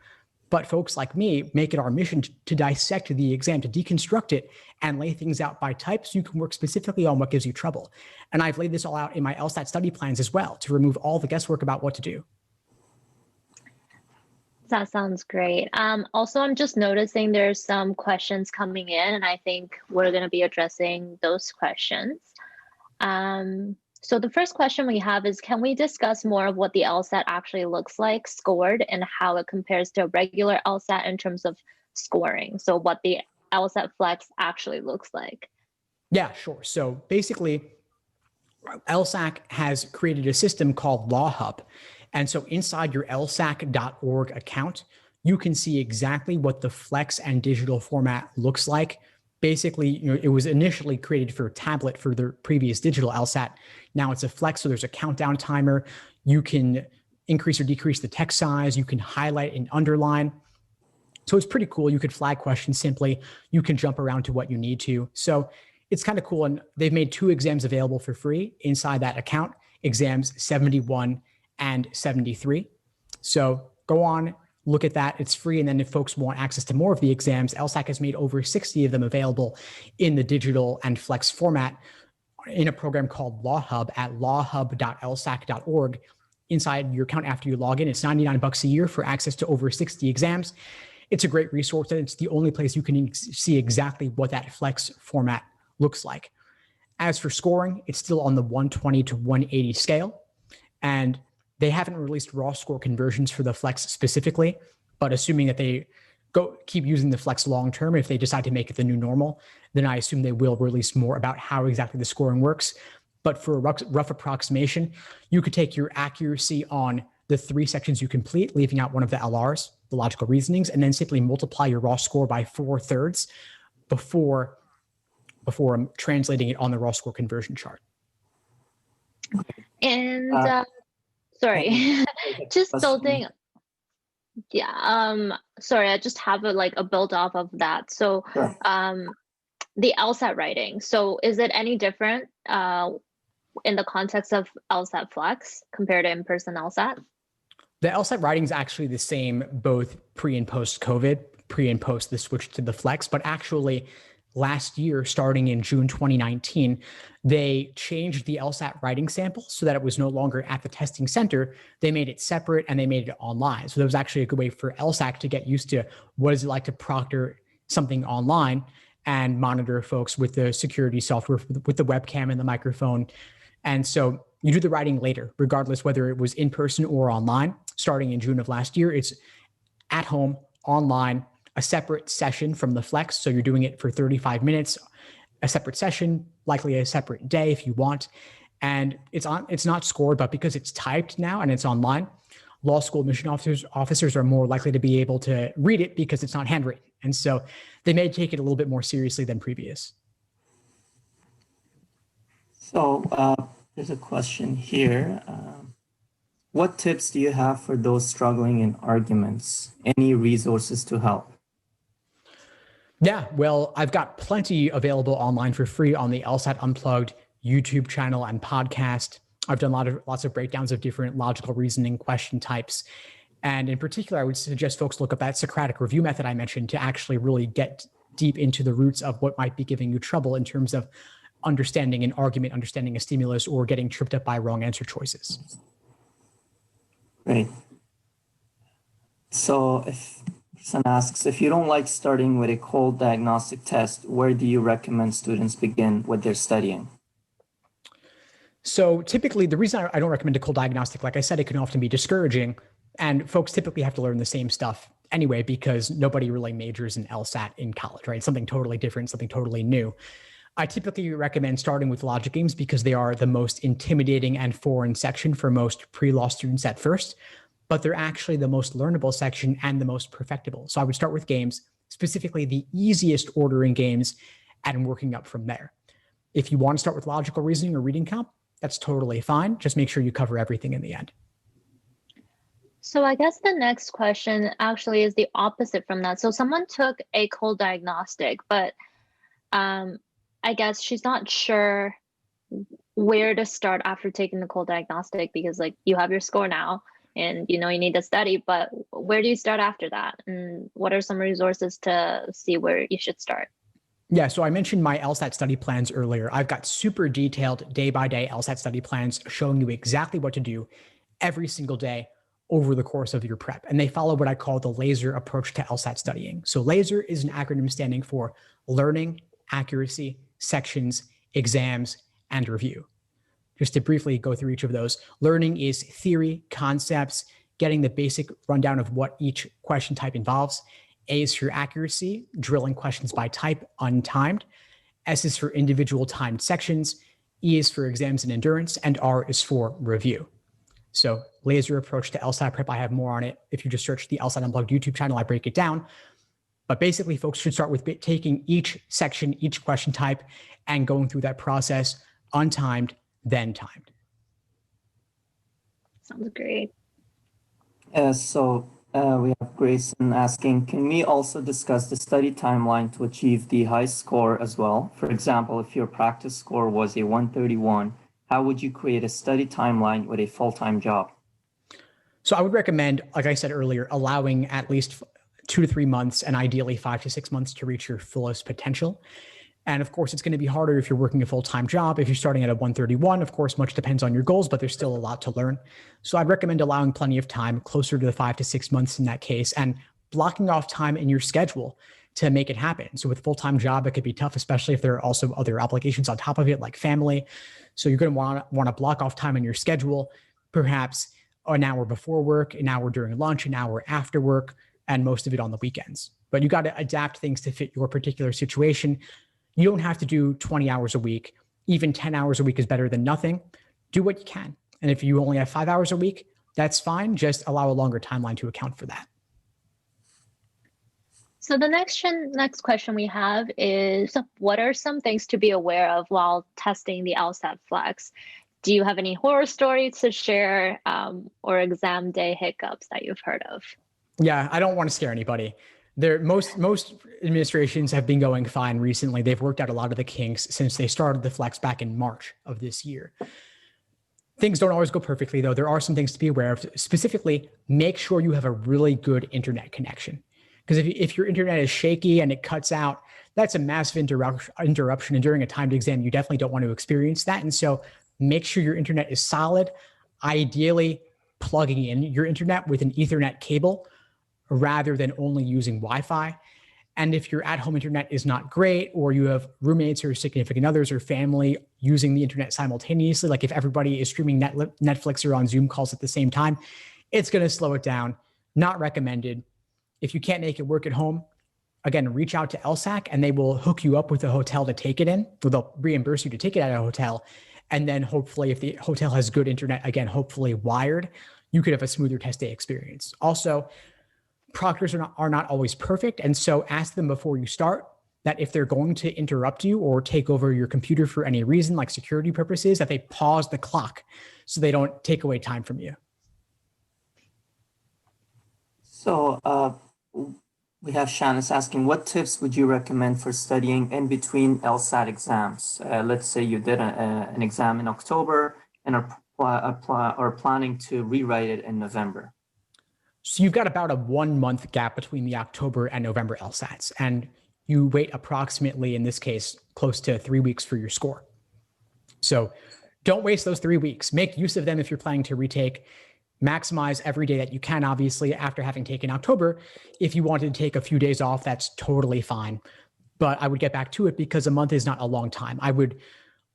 but folks like me make it our mission to dissect the exam, to deconstruct it and lay things out by type so you can work specifically on what gives you trouble. And I've laid this all out in my LSAT study plans as well to remove all the guesswork about what to do. That sounds great. Also, I'm just noticing there's some questions coming in, and I think we're going to be addressing those questions. So the first question we have is, can we discuss more of what the LSAT actually looks like scored and how it compares to a regular LSAT in terms of scoring? So what the LSAT-Flex actually looks like. Yeah, sure. So basically, LSAC has created a system called Law Hub. And so inside your lsac.org account, you can see exactly what the Flex and digital format looks like. Basically, it was initially created for a tablet for the previous digital LSAT. Now it's a Flex, so there's a countdown timer. You can increase or decrease the text size. You can highlight and underline. So it's pretty cool. You could flag questions simply. You can jump around to what you need to. So it's kind of cool. And they've made 2 exams available for free inside that account, exams 71 and 73. So go on, look at that. It's free. And then if folks want access to more of the exams, LSAC has made over 60 of them available in the digital and Flex format in a program called Law Hub at lawhub.lsac.org. Inside your account after you log in, it's $99 a year for access to over 60 exams. It's a great resource, and it's the only place you can see exactly what that Flex format looks like. As for scoring, it's still on the 120 to 180 scale, and they haven't released raw score conversions for the Flex specifically, but assuming that they keep using the Flex long term, if they decide to make it the new normal, then I assume they will release more about how exactly the scoring works. But for a rough approximation, you could take your accuracy on the 3 sections you complete, leaving out one of the LRs, the logical reasonings, and then simply multiply your raw score by 4/3 before translating it on the raw score conversion chart. And sorry, just building. Yeah. Sorry, I just have a build off of that. So, Sure. The LSAT writing. So, is it any different in the context of LSAT Flex compared to in-person LSAT? The LSAT writing is actually the same both pre and post COVID, pre and post the switch to the Flex, but actually last year, starting in June 2019, they changed the LSAT writing sample so that it was no longer at the testing center. They made it separate and they made it online. So that was actually a good way for LSAC to get used to what is it like to proctor something online and monitor folks with the security software, with the webcam and the microphone. And so you do the writing later, regardless whether it was in person or online. Starting in June of last year, it's at home, online, a separate session from the Flex. So you're doing it for 35 minutes, a separate session, likely a separate day if you want. And it's not scored, but because it's typed now and it's online, law school admission officers are more likely to be able to read it because it's not handwritten. And so they may take it a little bit more seriously than previous. So there's a question here. What tips do you have for those struggling in arguments? Any resources to help? Yeah, well, I've got plenty available online for free on the LSAT Unplugged YouTube channel and podcast. I've done lots of breakdowns of different logical reasoning question types. And in particular, I would suggest folks look up that Socratic review method I mentioned to actually really get deep into the roots of what might be giving you trouble in terms of understanding an argument, understanding a stimulus, or getting tripped up by wrong answer choices. Great. So if person asks, if you don't like starting with a cold diagnostic test, where do you recommend students begin with their studying? So typically, the reason I don't recommend a cold diagnostic, like I said, it can often be discouraging. And folks typically have to learn the same stuff anyway, because nobody really majors in LSAT in college, right? Something totally different, something totally new. I typically recommend starting with logic games because they are the most intimidating and foreign section for most pre-law students at first, but they're actually the most learnable section and the most perfectible. So I would start with games, specifically the easiest ordering games, and working up from there. If you want to start with logical reasoning or reading comp, that's totally fine. Just make sure you cover everything in the end. So I guess the next question actually is the opposite from that. So someone took a cold diagnostic, but I guess she's not sure where to start after taking the cold diagnostic, because like you have your score now and you know you need to study, but where do you start after that? And what are some resources to see where you should start? Yeah, so I mentioned my LSAT study plans earlier. I've got super detailed day-by-day LSAT study plans showing you exactly what to do every single day over the course of your prep. And they follow what I call the LASER approach to LSAT studying. So LASER is an acronym standing for learning, accuracy, sections, exams, and review. Just to briefly go through each of those, learning is theory, concepts, getting the basic rundown of what each question type involves. A is for accuracy, drilling questions by type, untimed. S is for individual timed sections. E is for exams and endurance, and R is for review. So LASER approach to LSAT prep, I have more on it. If you just search the LSAT Unplugged YouTube channel, I break it down. But basically, folks should start with taking each section, each question type, and going through that process, untimed, then timed. Sounds great. So we have Grayson asking, can we also discuss the study timeline to achieve the high score as well? For example, if your practice score was a 131, how would you create a study timeline with a full-time job? So I would recommend, like I said earlier, allowing at least 2 to 3 months and ideally 5 to 6 months to reach your fullest potential. And of course, it's going to be harder if you're working a full-time job. If you're starting at a 131, of course, much depends on your goals, but there's still a lot to learn. So I'd recommend allowing plenty of time, closer to the 5 to 6 months in that case, and blocking off time in your schedule to make it happen. So with a full-time job, it could be tough, especially if there are also other obligations on top of it, like family. So you're going to want to block off time in your schedule, perhaps an hour before work, an hour during lunch, an hour after work, and most of it on the weekends. But you got to adapt things to fit your particular situation. You don't have to do 20 hours a week. Even 10 hours a week is better than nothing. Do what you can. And if you only have 5 hours a week, that's fine. Just allow a longer timeline to account for that. So the next question we have is, what are some things to be aware of while testing the LSAT-Flex? Do you have any horror stories to share or exam day hiccups that you've heard of? Yeah, I don't want to scare anybody. Most administrations have been going fine recently. They've worked out a lot of the kinks since they started the Flex back in March of this year. Things don't always go perfectly, though. There are some things to be aware of. Specifically, make sure you have a really good internet connection. Because if your internet is shaky and it cuts out, that's a massive interruption. And during a timed exam, you definitely don't want to experience that. And so make sure your internet is solid, ideally plugging in your internet with an Ethernet cable rather than only using Wi-Fi. And if your at-home internet is not great, or you have roommates or significant others or family using the internet simultaneously, like if everybody is streaming Netflix or on Zoom calls at the same time, it's going to slow it down. Not recommended. If you can't make it work at home, again, reach out to LSAC and they will hook you up with a hotel to take it in. So they'll reimburse you to take it at a hotel. And then hopefully if the hotel has good internet, again, hopefully wired, you could have a smoother test day experience. Also, proctors are not always perfect. And so ask them before you start that if they're going to interrupt you or take over your computer for any reason, like security purposes, that they pause the clock so they don't take away time from you. So we have Shanice asking, what tips would you recommend for studying in between LSAT exams? Let's say you did an exam in October and are planning to rewrite it in November. So you've got about a 1 month gap between the October and November LSATs, and you wait approximately, in this case, close to 3 weeks for your score. So don't waste those 3 weeks. Make use of them if you're planning to retake. Maximize every day that you can, obviously, after having taken October. If you wanted to take a few days off, that's totally fine. But I would get back to it because a month is not a long time. I would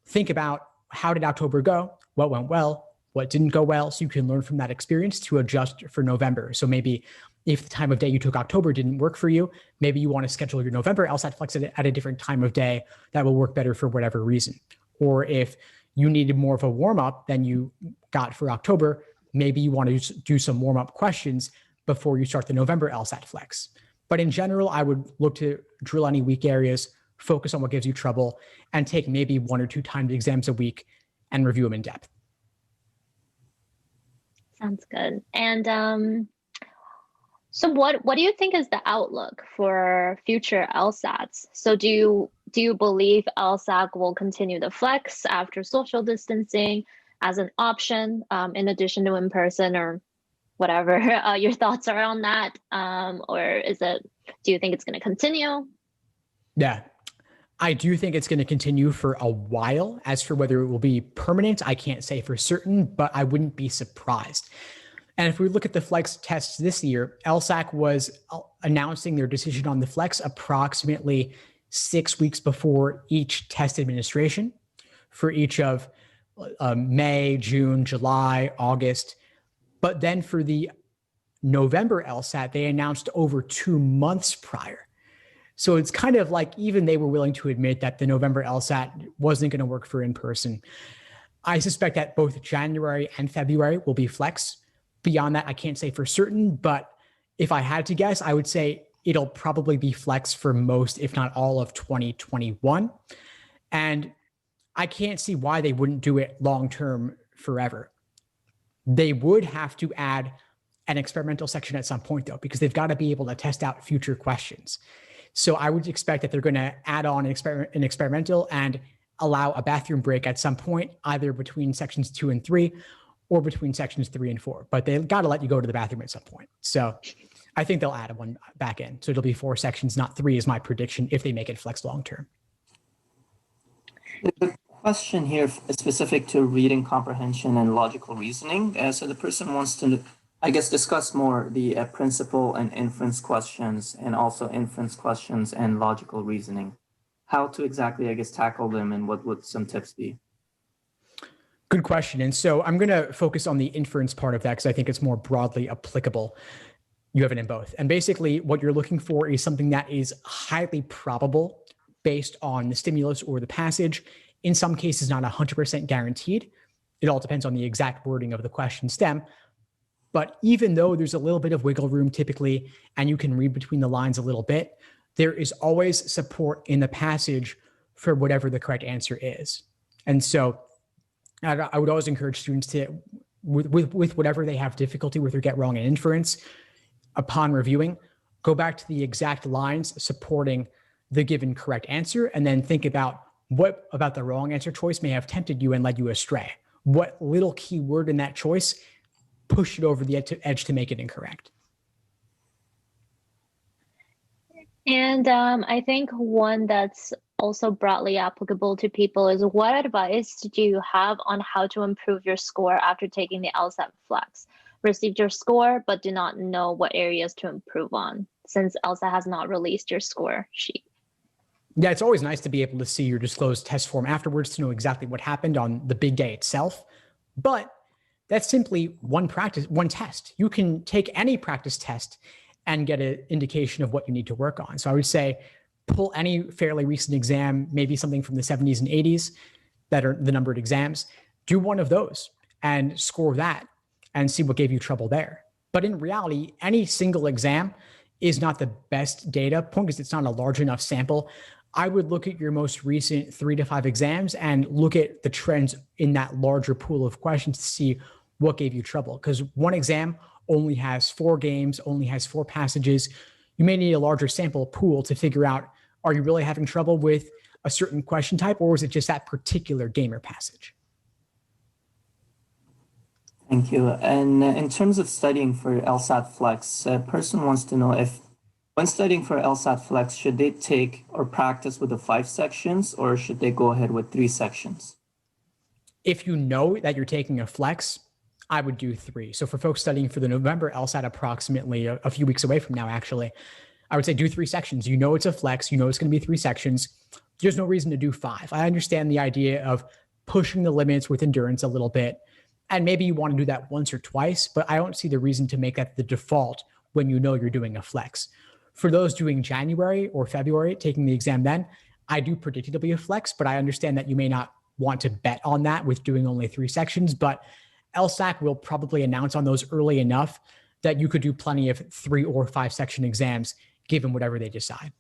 think about how did October go? What went well? What didn't go well? So you can learn from that experience to adjust for November. So maybe if the time of day you took October didn't work for you, maybe you want to schedule your November LSAT-Flex at a different time of day that will work better for whatever reason. Or if you needed more of a warm-up than you got for October, maybe you want to do some warm-up questions before you start the November LSAT-Flex. But in general, I would look to drill any weak areas, focus on what gives you trouble, and take maybe 1 or 2 timed exams a week and review them in depth. Sounds good. And so what do you think is the outlook for future LSATs? So do you believe LSAC will continue the flex after social distancing as an option in addition to in person, or whatever your thoughts are on that? Or do you think it's going to continue? Yeah, I do think it's going to continue for a while. As for whether it will be permanent, I can't say for certain, but I wouldn't be surprised. And if we look at the flex tests this year, LSAC was announcing their decision on the flex approximately 6 weeks before each test administration for each of May, June, July, August. But then for the November LSAT, they announced over 2 months prior. So it's kind of like even they were willing to admit that the November LSAT wasn't going to work for in person. I suspect that both January and February will be flex. Beyond that, I can't say for certain, but if I had to guess, I would say it'll probably be flex for most, if not all of 2021. And I can't see why they wouldn't do it long-term forever. They would have to add an experimental section at some point though, because they've got to be able to test out future questions. So I would expect that they're going to add on an experimental and allow a bathroom break at some point, either between sections 2 and 3 or between sections 3 and 4. But they've got to let you go to the bathroom at some point. So I think they'll add one back in. So it'll be 4 sections, not 3 is my prediction if they make it flex long-term. The question here is specific to reading comprehension and logical reasoning. So the person wants to, I guess, discuss more the principal and inference questions, and also inference questions and logical reasoning. How to exactly, I guess, tackle them, and what would some tips be? Good question. And so I'm going to focus on the inference part of that because I think it's more broadly applicable. You have it in both. And basically what you're looking for is something that is highly probable based on the stimulus or the passage. In some cases, not 100% guaranteed. It all depends on the exact wording of the question stem. But even though there's a little bit of wiggle room typically, and you can read between the lines a little bit, there is always support in the passage for whatever the correct answer is. And so I would always encourage students to, with whatever they have difficulty with or get wrong in inference, upon reviewing, go back to the exact lines supporting the given correct answer, and then think about what about the wrong answer choice may have tempted you and led you astray. What little key word in that choice pushed it over the edge to make it incorrect. And I think one that's also broadly applicable to people is, what advice do you have on how to improve your score after taking the LSAT-Flex? Received your score, but do not know what areas to improve on, since LSAT has not released your score sheet. Yeah, it's always nice to be able to see your disclosed test form afterwards to know exactly what happened on the big day itself. But that's simply one test. You can take any practice test and get an indication of what you need to work on. So I would say pull any fairly recent exam, maybe something from the 70s and 80s that are the numbered exams, do one of those and score that and see what gave you trouble there. But in reality, any single exam is not the best data point because it's not a large enough sample. I would look at your most recent 3 to 5 exams and look at the trends in that larger pool of questions to see what gave you trouble. Because one exam only has 4 games, only has 4 passages. You may need a larger sample pool to figure out, are you really having trouble with a certain question type, or is it just that particular game or passage? Thank you. And in terms of studying for LSAT-Flex, a person wants to know if, when studying for LSAT-Flex, should they take or practice with the 5 sections, or should they go ahead with 3 sections? If you know that you're taking a flex, I would do 3. So for folks studying for the November LSAT, approximately a few weeks away from now, actually, I would say do 3 sections. You know it's a flex. You know it's going to be 3 sections. There's no reason to do 5. I understand the idea of pushing the limits with endurance a little bit, and maybe you want to do that once or twice, but I don't see the reason to make that the default when you know you're doing a flex. For those doing January or February, taking the exam then, I do predict it'll be a flex, but I understand that you may not want to bet on that with doing only 3 sections, but LSAC will probably announce on those early enough that you could do plenty of 3 or 5 section exams, given whatever they decide.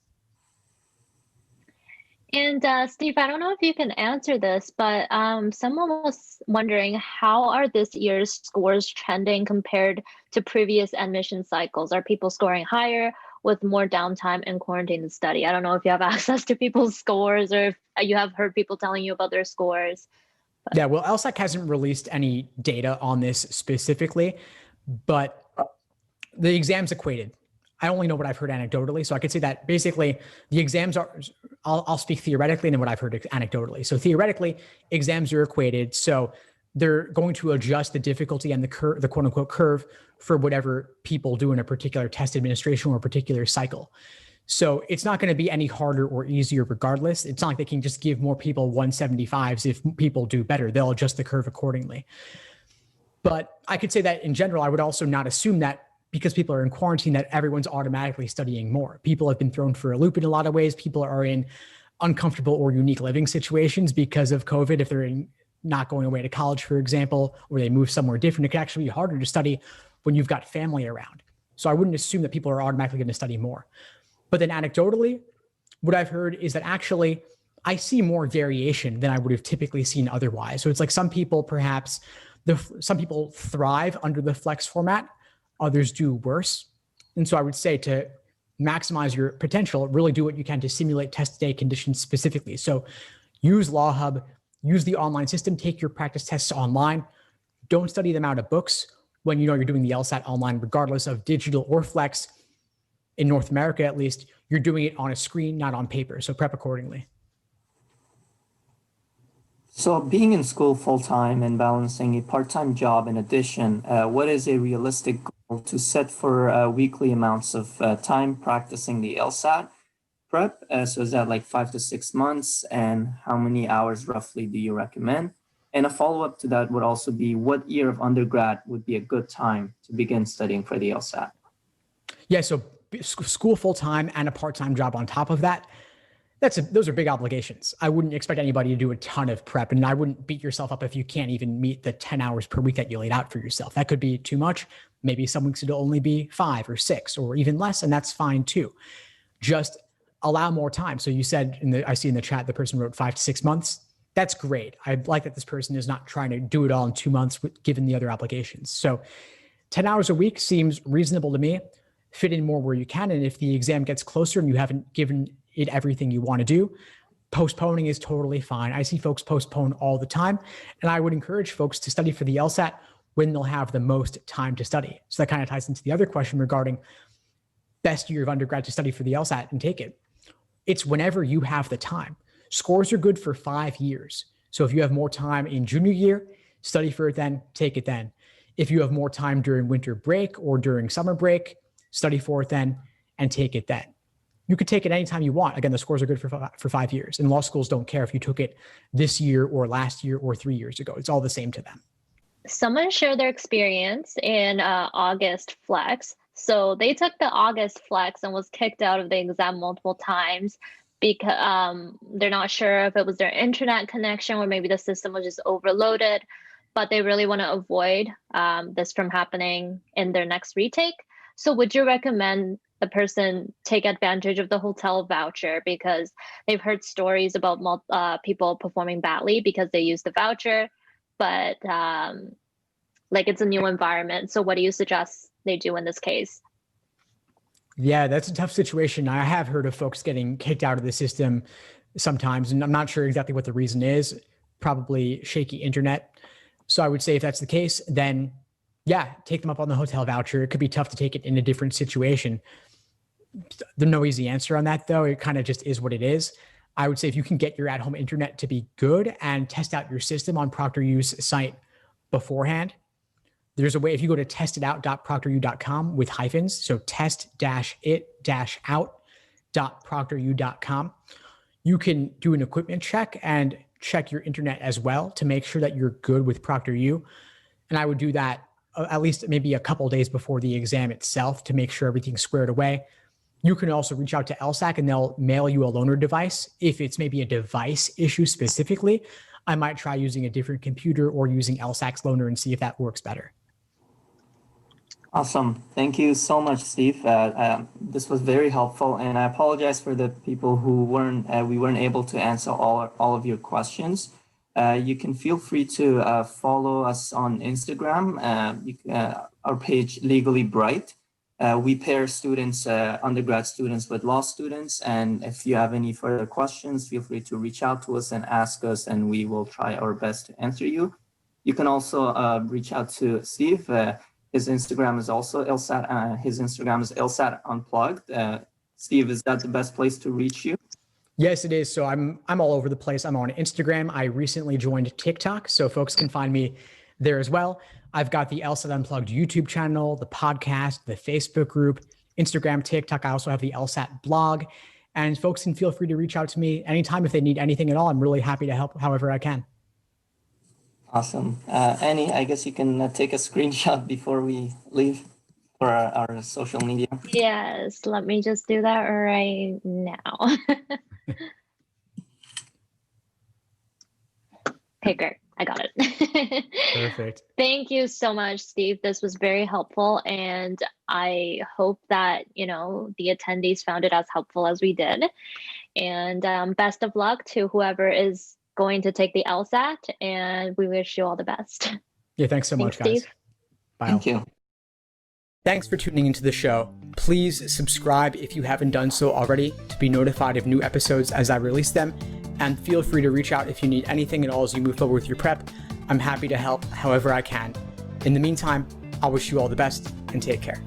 And Steve, I don't know if you can answer this, but someone was wondering, how are this year's scores trending compared to previous admission cycles? Are people scoring higher with more downtime and quarantine to study? I don't know if you have access to people's scores or if you have heard people telling you about their scores. But. Yeah, well, LSAC hasn't released any data on this specifically, but the exams equated. I only know what I've heard anecdotally. So I could say that basically the exams are, I'll speak theoretically and then what I've heard anecdotally. So theoretically, exams are equated. So they're going to adjust the difficulty and the curve, the quote unquote curve for whatever people do in a particular test administration or a particular cycle. So it's not going to be any harder or easier regardless. It's not like they can just give more people 175s if people do better. They'll adjust the curve accordingly. But I could say that in general, I would also not assume that because people are in quarantine that everyone's automatically studying more. People have been thrown for a loop in a lot of ways. People are in uncomfortable or unique living situations because of COVID. If they're not going away to college, for example, or they move somewhere different, it can actually be harder to study when you've got family around. So I wouldn't assume that people are automatically going to study more. But then anecdotally, what I've heard is that actually I see more variation than I would have typically seen otherwise. So it's like some people perhaps, some people thrive under the flex format, others do worse. And so I would say to maximize your potential, really do what you can to simulate test day conditions specifically. So use Law Hub, use the online system, take your practice tests online. Don't study them out of books when you know you're doing the LSAT online, regardless of digital or flex. In North America, at least, you're doing it on a screen, not on paper. So prep accordingly. So being in school full-time and balancing a part-time job in addition, what is a realistic goal to set for weekly amounts of time practicing the LSAT prep? So is that like 5 to 6 months? And how many hours roughly do you recommend? And a follow-up to that would also be, what year of undergrad would be a good time to begin studying for the LSAT? Yeah, so school full-time and a part-time job on top of that, those are big obligations. I wouldn't expect anybody to do a ton of prep, and I wouldn't beat yourself up if you can't even meet the 10 hours per week that you laid out for yourself. That could be too much. Maybe some weeks it'll only be 5 or 6 or even less, and that's fine too. Just allow more time. So you said, I see in the chat, the person wrote 5 to 6 months. That's great. I like that this person is not trying to do it all in 2 months given the other obligations. So 10 hours a week seems reasonable to me. Fit in more where you can. And if the exam gets closer and you haven't given it everything you want to do, postponing is totally fine. I see folks postpone all the time. And I would encourage folks to study for the LSAT when they'll have the most time to study. So that kind of ties into the other question regarding best year of undergrad to study for the LSAT and take it. It's whenever you have the time. Scores are good for 5 years. So if you have more time in junior year, study for it then, take it then. If you have more time during winter break or during summer break, study for it then and take it then. You could take it anytime you want. Again, the scores are good for 5 years. And law schools don't care if you took it this year or last year or 3 years ago. It's all the same to them. Someone shared their experience in August Flex. So they took the August Flex and was kicked out of the exam multiple times because they're not sure if it was their internet connection or maybe the system was just overloaded, but they really want to avoid this from happening in their next retake. So would you recommend the person take advantage of the hotel voucher because they've heard stories about people performing badly because they used the voucher, but like it's a new environment. So what do you suggest they do in this case? Yeah, that's a tough situation. I have heard of folks getting kicked out of the system sometimes, and I'm not sure exactly what the reason is, probably shaky internet. So I would say if that's the case, then yeah, take them up on the hotel voucher. It could be tough to take it in a different situation. There's no easy answer on that, though. It kind of just is what it is. I would say if you can get your at-home internet to be good and test out your system on ProctorU's site beforehand, there's a way. If you go to testitout.proctoru.com with hyphens, so test-it-out.proctoru.com, you can do an equipment check and check your internet as well to make sure that you're good with ProctorU. And I would do that at least maybe a couple of days before the exam itself to make sure everything's squared away. You can also reach out to LSAC and they'll mail you a loaner device. If it's maybe a device issue specifically, I might try using a different computer or using LSAC's loaner and see if that works better. Awesome. Thank you so much, Steve. This was very helpful, and I apologize for the people who we weren't able to answer all of your questions. You can feel free to follow us on Instagram, our page Legally Bright. We pair students, undergrad students with law students, and if you have any further questions, feel free to reach out to us and ask us, and we will try our best to answer you. You can also reach out to Steve. His Instagram is also LSAT. His Instagram is LSAT Unplugged. Steve, is that the best place to reach you? Yes, it is. So I'm all over the place. I'm on Instagram. I recently joined TikTok, so folks can find me there as well. I've got the LSAT Unplugged YouTube channel, the podcast, the Facebook group, Instagram, TikTok. I also have the LSAT blog, and folks can feel free to reach out to me anytime if they need anything at all. I'm really happy to help however I can. Awesome. Annie, I guess you can take a screenshot before we leave for our social media. Yes, let me just do that right now. Okay, great. I got it. Perfect. Thank you so much, Steve. This was very helpful, and I hope that, the attendees found it as helpful as we did. And best of luck to whoever is going to take the LSAT, and we wish you all the best. Yeah, thanks so much, guys. Steve. Bye. Thank you. Thanks for tuning into the show. Please subscribe if you haven't done so already to be notified of new episodes as I release them. And feel free to reach out if you need anything at all as you move forward with your prep. I'm happy to help however I can. In the meantime, I'll wish you all the best and take care.